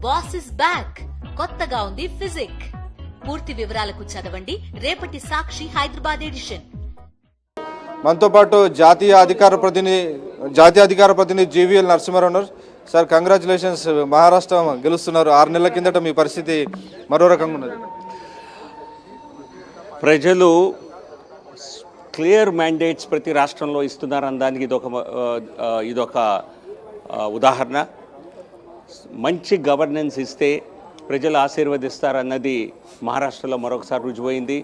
Boss is back, కొత్తగా ఉంది physique. పూర్తి వివరాలకు చదవండి రేపటి సాక్షి హైదరాబాద్ ఎడిషన్. మనతో పాటు జాతీయ అధికార ప్రతినిధి జీవీఎల్ నరసింహారావు ఉన్నారు. సార్, కంగ్రాచులేషన్స్, మహారాష్ట్ర గెలుస్తున్నారు. 6 నెలల కిందట మీ పరిస్థితి మరో రకంగా ఉన్నది. ప్రజలు క్లియర్ మ్యాండేట్స్ ప్రతి రాష్ట్రంలో ఇస్తున్నారన్న దానికి ఇదొక ఉదాహరణ. మంచి గవర్నెన్స్ ఇస్తే ప్రజలు ఆశీర్వదిస్తారన్నది మహారాష్ట్రలో మరొకసారి రుజువైంది.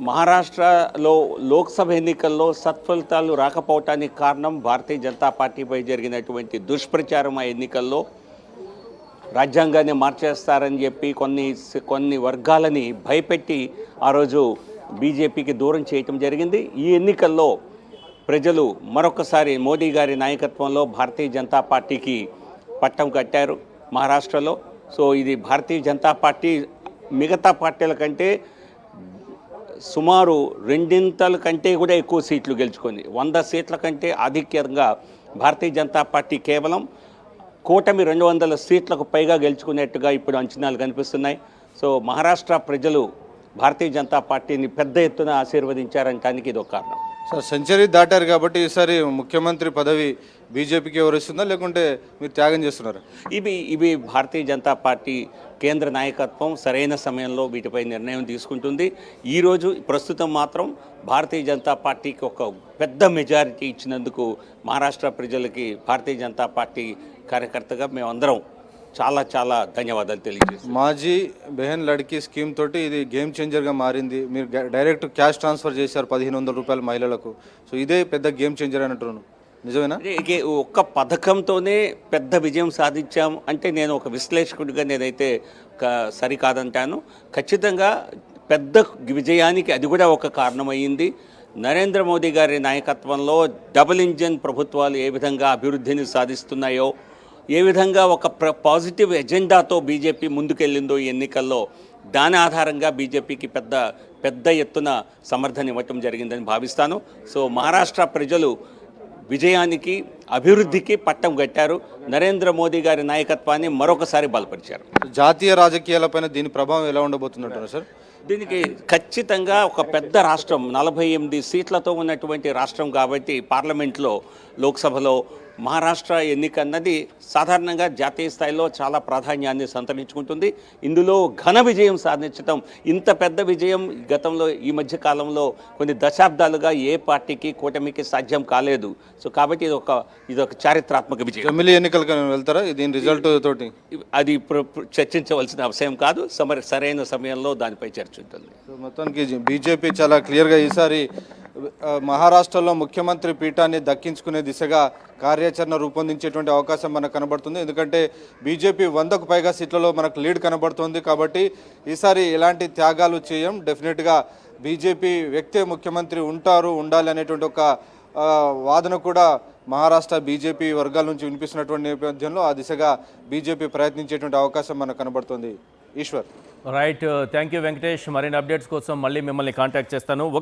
మహారాష్ట్రలో లోక్సభ ఎన్నికల్లో సత్ఫలితాలు రాకపోవటానికి కారణం భారతీయ జనతా పార్టీపై జరిగినటువంటి దుష్ప్రచారం. ఆ ఎన్నికల్లో రాజ్యాంగాన్ని మార్చేస్తారని చెప్పి కొన్ని వర్గాలని భయపెట్టి ఆ రోజు బీజేపీకి దూరం చేయటం జరిగింది. ఈ ఎన్నికల్లో ప్రజలు మరొకసారి మోదీ గారి నాయకత్వంలో భారతీయ జనతా పార్టీకి పట్టం కట్టారు మహారాష్ట్రలో. సో ఇది భారతీయ జనతా పార్టీ మిగతా పార్టీల కంటే సుమారు 2 కంటే కూడా ఎక్కువ సీట్లు గెలుచుకుంది. 100 సీట్ల కంటే ఆధిక్యంగా భారతీయ జనతా పార్టీ కేవలం కూటమి 200 సీట్లకు పైగా గెలుచుకునేట్టుగా ఇప్పుడు అంచనాలు కనిపిస్తున్నాయి. సో మహారాష్ట్ర ప్రజలు భారతీయ జనతా పార్టీని పెద్ద ఎత్తున ఆశీర్వదించారనడానికి ఇది ఒక కారణం. సార్, సెంచరీ దాటారు కాబట్టి ఈసారి ముఖ్యమంత్రి పదవి బీజేపీకి ఎవరు ఇస్తుందా, లేకుంటే మీరు త్యాగం చేస్తున్నారా? ఇవి భారతీయ జనతా పార్టీ కేంద్ర నాయకత్వం సరైన సమయంలో వీటిపై నిర్ణయం తీసుకుంటుంది. ఈరోజు ప్రస్తుతం మాత్రం భారతీయ జనతా పార్టీకి ఒక పెద్ద మెజారిటీ ఇచ్చినందుకు మహారాష్ట్ర ప్రజలకి భారతీయ జనతా పార్టీ కార్యకర్తగా మేమందరం చాలా చాలా ధన్యవాదాలు తెలియజేస్తాం. మాజీ బెహన్ లడ్కీ స్కీమ్ తోటి ఇది గేమ్ చేంజర్గా మారింది. మీరు డైరెక్ట్ క్యాష్ ట్రాన్స్ఫర్ చేశారు 1500 రూపాయలు మహిళలకు. సో ఇదే పెద్ద గేమ్ చేంజర్ అంటున్నాను, నిజమేనా? ఒక్క పథకంతోనే పెద్ద విజయం సాధించాం అంటే నేను ఒక విశ్లేషకుడిగా నేనైతే సరికాదంటాను. ఖచ్చితంగా పెద్ద విజయానికి అది కూడా ఒక కారణమయ్యింది. నరేంద్ర మోదీ గారి నాయకత్వంలో డబుల్ ఇంజిన్ ప్రభుత్వాలు ఏ విధంగా అభివృద్ధిని సాధిస్తున్నాయో, ఏ విధంగా ఒక పాజిటివ్ ఎజెండాతో బీజేపీ ముందుకెళ్ళిందో ఈ ఎన్నికల్లో, దాని ఆధారంగా బీజేపీకి పెద్ద ఎత్తున సమర్థన ఇవ్వటం జరిగిందని భావిస్తాను. సో మహారాష్ట్ర ప్రజలు విజయానికి అభివృద్ధికి పట్టం కట్టారు. నరేంద్ర మోదీ గారి నాయకత్వాన్ని మరొకసారి బలపరిచారు. జాతీయ రాజకీయాలపైన దీని ప్రభావం ఎలా ఉండబోతుందంటారు సార్? దీనికి ఖచ్చితంగా ఒక పెద్ద రాష్ట్రం, 48 సీట్లతో ఉన్నటువంటి రాష్ట్రం కాబట్టి పార్లమెంట్లో, లోక్సభలో మహారాష్ట్ర ఎన్నిక అన్నది సాధారణంగా జాతీయ స్థాయిలో చాలా ప్రాధాన్యాన్ని సంతరించుకుంటుంది. ఇందులో ఘన విజయం సాధించడం, ఇంత పెద్ద విజయం గతంలో ఈ మధ్య కాలంలో కొన్ని దశాబ్దాలుగా ఏ పార్టీకి కూటమికి సాధ్యం కాలేదు. సో కాబట్టి ఇదొక చారిత్రాత్మక విజయం. ఎమ్మెల్యే ఎన్నికలకు వెళ్తారా దీని రిజల్ట్ తోటి? అది చర్చించవలసిన అవసరం కాదు. సరైన సమయంలో దానిపై చర్చ ఉంటుంది. మొత్తానికి బీజేపీ చాలా క్లియర్గా ఈసారి మహారాష్ట్రలో ముఖ్యమంత్రి పీఠాన్ని దక్కించుకునే దిశగా కార్యాచరణ రూపొందించేటువంటి అవకాశం మనకు కనబడుతుంది. ఎందుకంటే బీజేపీ 100కు పైగా సీట్లలో మనకు లీడ్ కనబడుతుంది కాబట్టి ఈసారి ఎలాంటి త్యాగాలు చేయం. డెఫినెట్గా బీజేపీ వ్యక్తే ముఖ్యమంత్రి ఉండాలి అనేటువంటి ఒక వాదన కూడా మహారాష్ట్ర బీజేపీ వర్గాల నుంచి వినిపిస్తున్నటువంటి నేపథ్యంలో ఆ దిశగా బీజేపీ ప్రయత్నించేటువంటి అవకాశం మనకు కనబడుతుంది. Eshwar. Right, thank you Venkatesh. మరిన్ని అప్డేట్స్ కోసం మళ్ళీ మిమ్మల్ని కాంటాక్ట్ చేస్తాను.